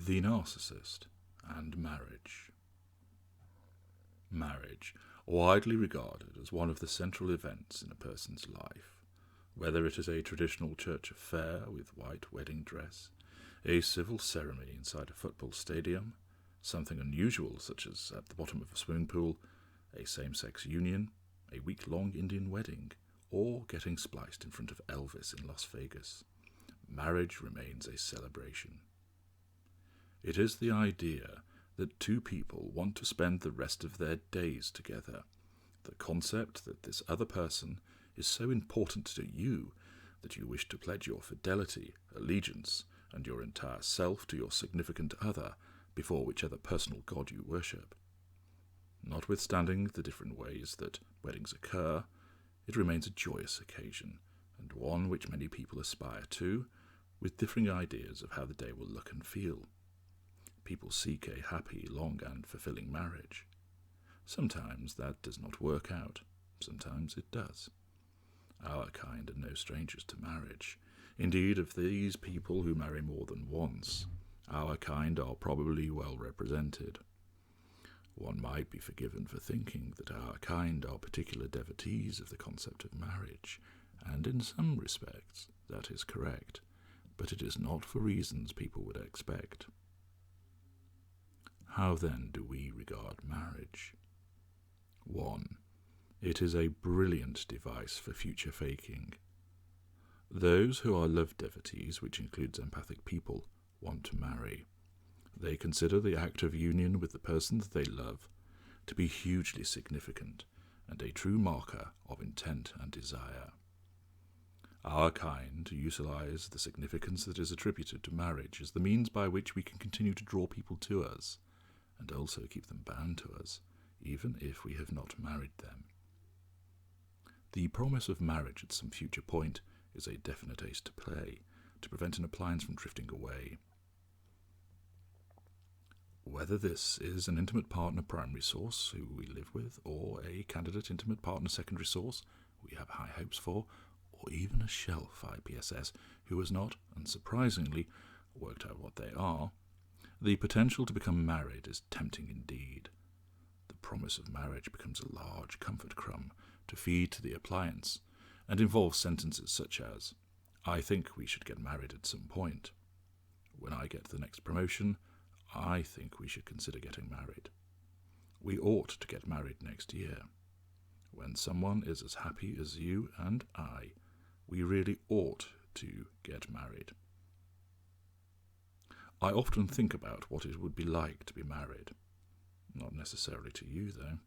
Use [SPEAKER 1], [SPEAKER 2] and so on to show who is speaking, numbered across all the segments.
[SPEAKER 1] The Narcissist and Marriage. Marriage, widely regarded as one of the central events in a person's life, whether it is a traditional church affair with white wedding dress, a civil ceremony inside a football stadium, something unusual such as at the bottom of a swimming pool, a same-sex union, a week-long Indian wedding, or getting spliced in front of Elvis in Las Vegas. Marriage remains a celebration. It is the idea that two people want to spend the rest of their days together, the concept that this other person is so important to you that you wish to pledge your fidelity, allegiance, and your entire self to your significant other before whichever personal god you worship. Notwithstanding the different ways that weddings occur, it remains a joyous occasion, and one which many people aspire to, with differing ideas of how the day will look and feel. People seek a happy, long, and fulfilling marriage. Sometimes that does not work out. Sometimes it does. Our kind are no strangers to marriage. Indeed, of these people who marry more than once, our kind are probably well represented. One might be forgiven for thinking that our kind are particular devotees of the concept of marriage, and in some respects that is correct, but it is not for reasons people would expect. How then do we regard marriage? 1. It is a brilliant device for future faking. Those who are love devotees, which includes empathic people, want to marry. They consider the act of union with the person that they love to be hugely significant and a true marker of intent and desire. Our kind utilize the significance that is attributed to marriage as the means by which we can continue to draw people to us, and also keep them bound to us, even if we have not married them. The promise of marriage at some future point is a definite ace to play, to prevent an appliance from drifting away. Whether this is an intimate partner primary source who we live with, or a candidate intimate partner secondary source we have high hopes for, or even a shelf IPSS who has not, unsurprisingly, worked out what they are, the potential to become married is tempting indeed. The promise of marriage becomes a large comfort crumb to feed to the appliance, and involves sentences such as, "I think we should get married at some point. When I get the next promotion, I think we should consider getting married. We ought to get married next year. When someone is as happy as you and I, we really ought to get married." I often think about what it would be like to be married. Not necessarily to you, though.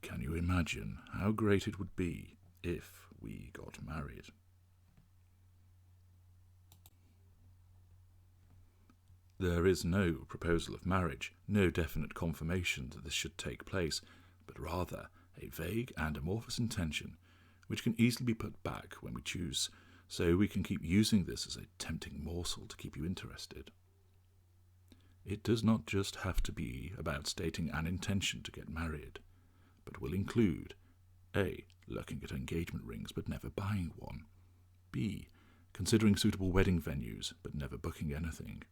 [SPEAKER 1] Can you imagine how great it would be if we got married? There is no proposal of marriage, no definite confirmation that this should take place, but rather a vague and amorphous intention, which can easily be put back when we choose, so we can keep using this as a tempting morsel to keep you interested. It does not just have to be about stating an intention to get married, but will include A. Looking at engagement rings but never buying one, B. Considering suitable wedding venues but never booking anything,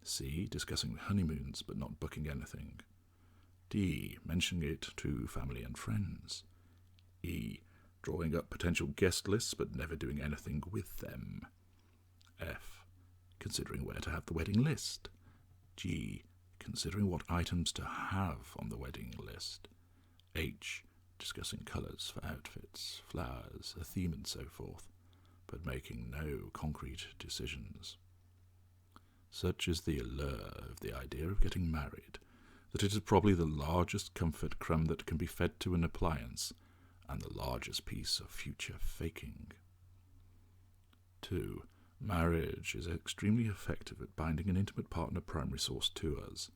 [SPEAKER 1] C. Discussing honeymoons but not booking anything, D. Mentioning it to family and friends, E. Drawing up potential guest lists but never doing anything with them, F. Considering where to have the wedding list, G. Considering what items to have on the wedding list, H. Discussing colours for outfits, flowers, a theme and so forth, but making no concrete decisions. Such is the allure of the idea of getting married, that it is probably the largest comfort crumb that can be fed to an appliance, and the largest piece of future faking. 2. Marriage is extremely effective at binding an intimate partner primary source to us.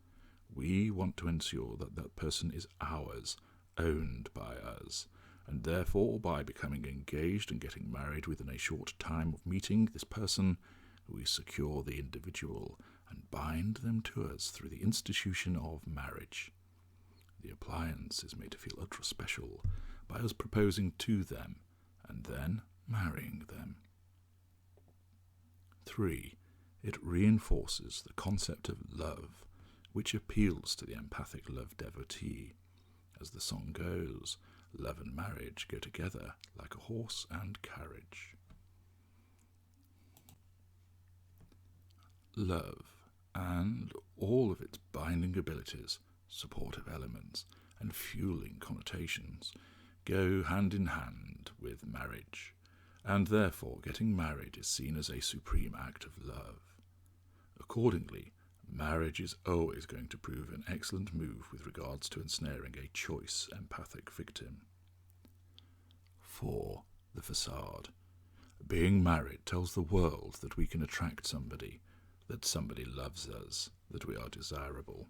[SPEAKER 1] We want to ensure that that person is ours, owned by us, and therefore by becoming engaged and getting married within a short time of meeting this person, we secure the individual and bind them to us through the institution of marriage. The appliance is made to feel ultra special by us proposing to them and then marrying them. 3. It reinforces the concept of love, which appeals to the empathic love devotee. As the song goes, love and marriage go together like a horse and carriage. Love, and all of its binding abilities, supportive elements, and fueling connotations, go hand in hand with marriage, and therefore getting married is seen as a supreme act of love. Accordingly, marriage is always going to prove an excellent move with regards to ensnaring a choice empathic victim. 4. The facade. Being married tells the world that we can attract somebody, that somebody loves us, that we are desirable.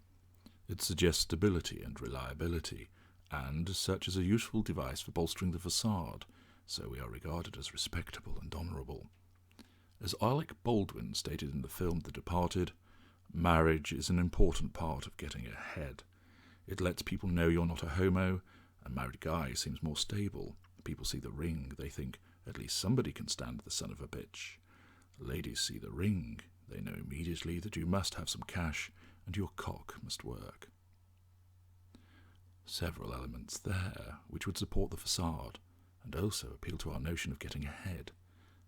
[SPEAKER 1] It suggests stability and reliability, and as such is a useful device for bolstering the facade, so we are regarded as respectable and honourable. As Alec Baldwin stated in the film The Departed, marriage is an important part of getting ahead. It lets people know you're not a homo. A married guy seems more stable. People see the ring, they think, at least somebody can stand the son of a bitch. Ladies see the ring, they know immediately that you must have some cash and your cock must work. Several elements there which would support the facade and also appeal to our notion of getting ahead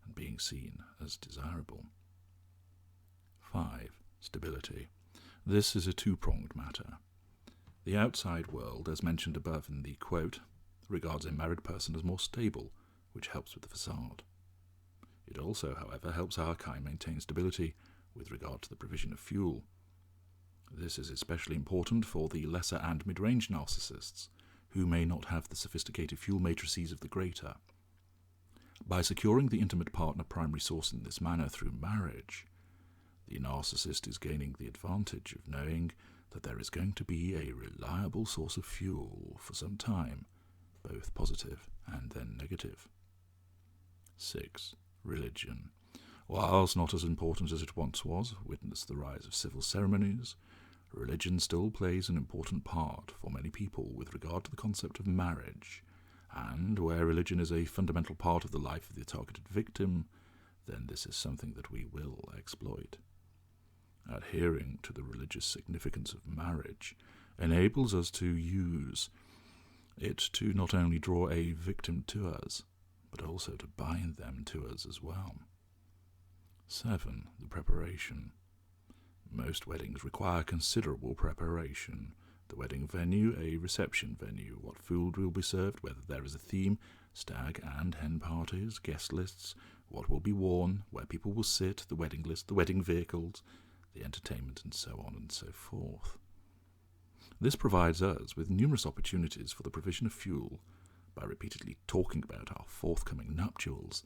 [SPEAKER 1] and being seen as desirable. 5. Stability. This is a two-pronged matter. The outside world, as mentioned above in the quote, regards a married person as more stable, which helps with the facade. It also, however, helps our kind maintain stability with regard to the provision of fuel. This is especially important for the lesser and mid-range narcissists, who may not have the sophisticated fuel matrices of the greater. By securing the intimate partner primary source in this manner through marriage, the narcissist is gaining the advantage of knowing that there is going to be a reliable source of fuel for some time, both positive and then negative. 6. Religion. Whilst not as important as it once was, witness the rise of civil ceremonies, religion still plays an important part for many people with regard to the concept of marriage, and where religion is a fundamental part of the life of the targeted victim, then this is something that we will exploit. Adhering to the religious significance of marriage enables us to use it to not only draw a victim to us, but also to bind them to us as well. 7. The preparation. Most weddings require considerable preparation. The wedding venue, a reception venue, what food will be served, whether there is a theme, stag and hen parties, guest lists, what will be worn, where people will sit, the wedding list, the wedding vehicles, the entertainment, and so on and so forth. This provides us with numerous opportunities for the provision of fuel by repeatedly talking about our forthcoming nuptials,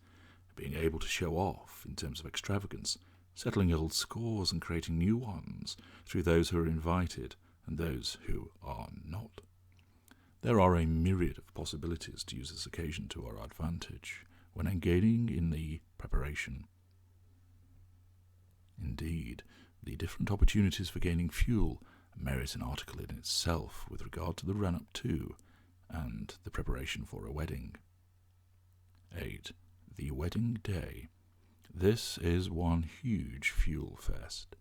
[SPEAKER 1] being able to show off in terms of extravagance, settling old scores and creating new ones through those who are invited and those who are not. There are a myriad of possibilities to use this occasion to our advantage when engaging in the preparation. Indeed, the different opportunities for gaining fuel merit an article in itself with regard to the run-up to and the preparation for a wedding. 8. The wedding day. This is one huge fuel fest.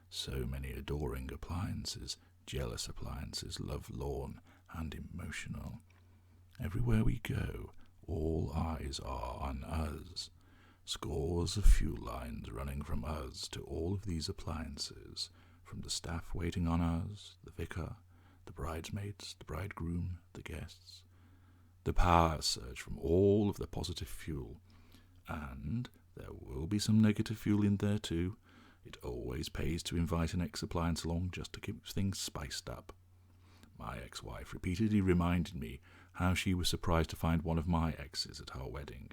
[SPEAKER 1] So many adoring appliances, jealous appliances, love-lorn and emotional. Everywhere we go, all eyes are on us. Scores of fuel lines running from us to all of these appliances, from the staff waiting on us, the vicar, the bridesmaids, the bridegroom, the guests. The power surge from all of the positive fuel, and there will be some negative fuel in there too. It always pays to invite an ex-appliance along just to keep things spiced up. My ex-wife repeatedly reminded me how she was surprised to find one of my exes at our wedding.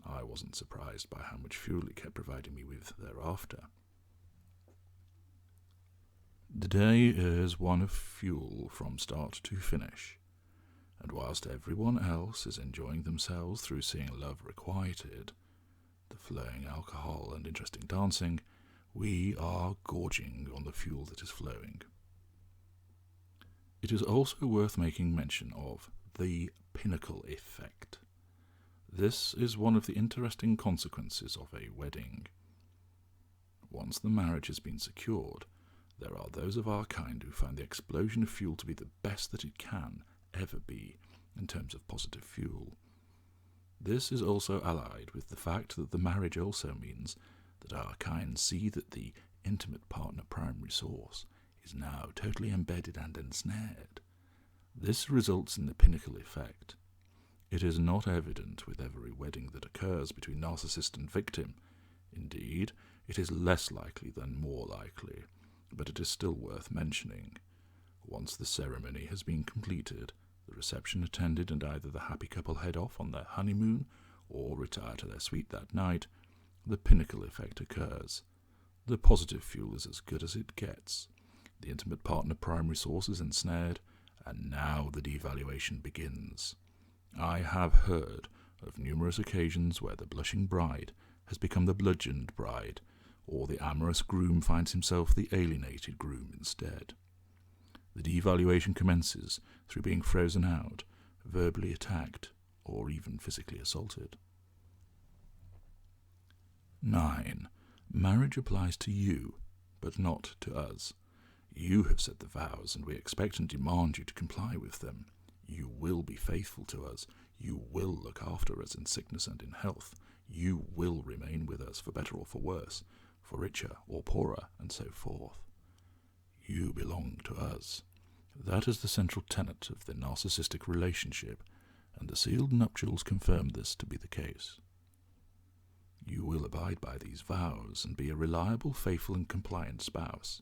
[SPEAKER 1] I wasn't surprised by how much fuel he kept providing me with thereafter. The day is one of fuel from start to finish, and whilst everyone else is enjoying themselves through seeing love requited, the flowing alcohol and interesting dancing, we are gorging on the fuel that is flowing. It is also worth making mention of the pinnacle effect. This is one of the interesting consequences of a wedding. Once the marriage has been secured, there are those of our kind who find the explosion of fuel to be the best that it can ever be in terms of positive fuel. This is also allied with the fact that the marriage also means that our kind see that the intimate partner primary source is now totally embedded and ensnared. This results in the pinnacle effect. It is not evident with every wedding that occurs between narcissist and victim. Indeed, it is less likely than more likely, but it is still worth mentioning. Once the ceremony has been completed, the reception attended, and either the happy couple head off on their honeymoon or retire to their suite that night, the pinnacle effect occurs. The positive fuel is as good as it gets. The intimate partner primary source is ensnared, and now the devaluation begins. I have heard of numerous occasions where the blushing bride has become the bludgeoned bride, or the amorous groom finds himself the alienated groom instead. The devaluation commences through being frozen out, verbally attacked, or even physically assaulted. 9. Marriage applies to you, but not to us. You have set the vows, and we expect and demand you to comply with them. You will be faithful to us. You will look after us in sickness and in health. You will remain with us for better or for worse, for richer or poorer, and so forth. You belong to us. That is the central tenet of the narcissistic relationship, and the sealed nuptials confirm this to be the case. You will abide by these vows and be a reliable, faithful, and compliant spouse.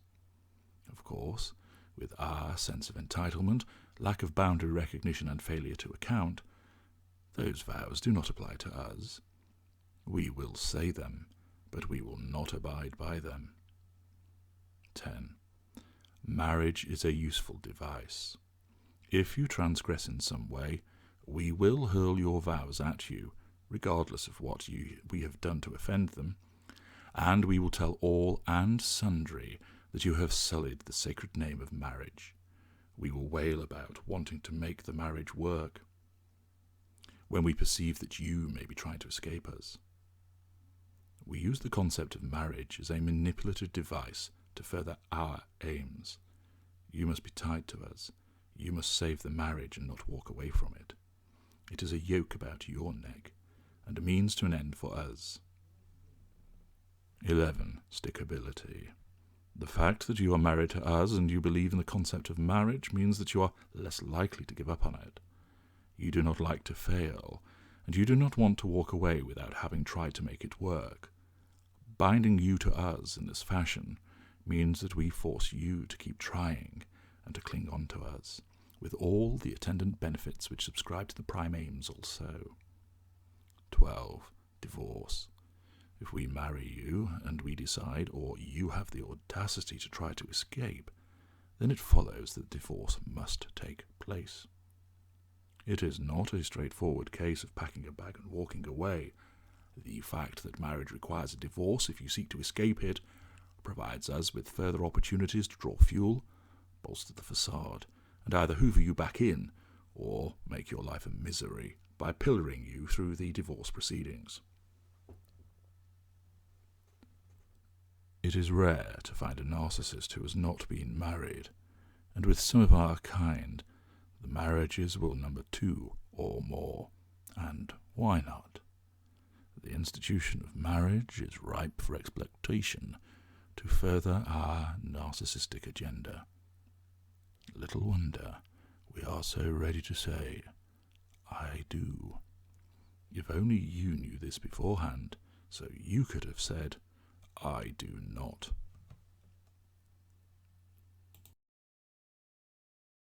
[SPEAKER 1] Of course, with our sense of entitlement, lack of boundary recognition, and failure to account, those vows do not apply to us. We will say them, but we will not abide by them. 10. Marriage is a useful device. If you transgress in some way, we will hurl your vows at you, regardless of what we have done to offend them, and we will tell all and sundry that you have sullied the sacred name of marriage. We will wail about wanting to make the marriage work, when we perceive that you may be trying to escape us. We use the concept of marriage as a manipulative device to further our aims. You must be tied to us. You must save the marriage and not walk away from it. It is a yoke about your neck, and a means to an end for us. 11. Stickability. The fact that you are married to us and you believe in the concept of marriage means that you are less likely to give up on it. You do not like to fail, and you do not want to walk away without having tried to make it work. Binding you to us in this fashion means that we force you to keep trying and to cling on to us, with all the attendant benefits which subscribe to the prime aims also. 12. Divorce. If we marry you, and we decide, or you have the audacity to try to escape, then it follows that divorce must take place. It is not a straightforward case of packing a bag and walking away. The fact that marriage requires a divorce if you seek to escape it provides us with further opportunities to draw fuel, bolster the facade, and either hoover you back in, or make your life a misery by pillaring you through the divorce proceedings. It is rare to find a narcissist who has not been married, and with some of our kind, the marriages will number 2 or more, and why not? The institution of marriage is ripe for exploitation to further our narcissistic agenda. Little wonder we are so ready to say, "I do." If only you knew this beforehand, so you could have said, "I do not."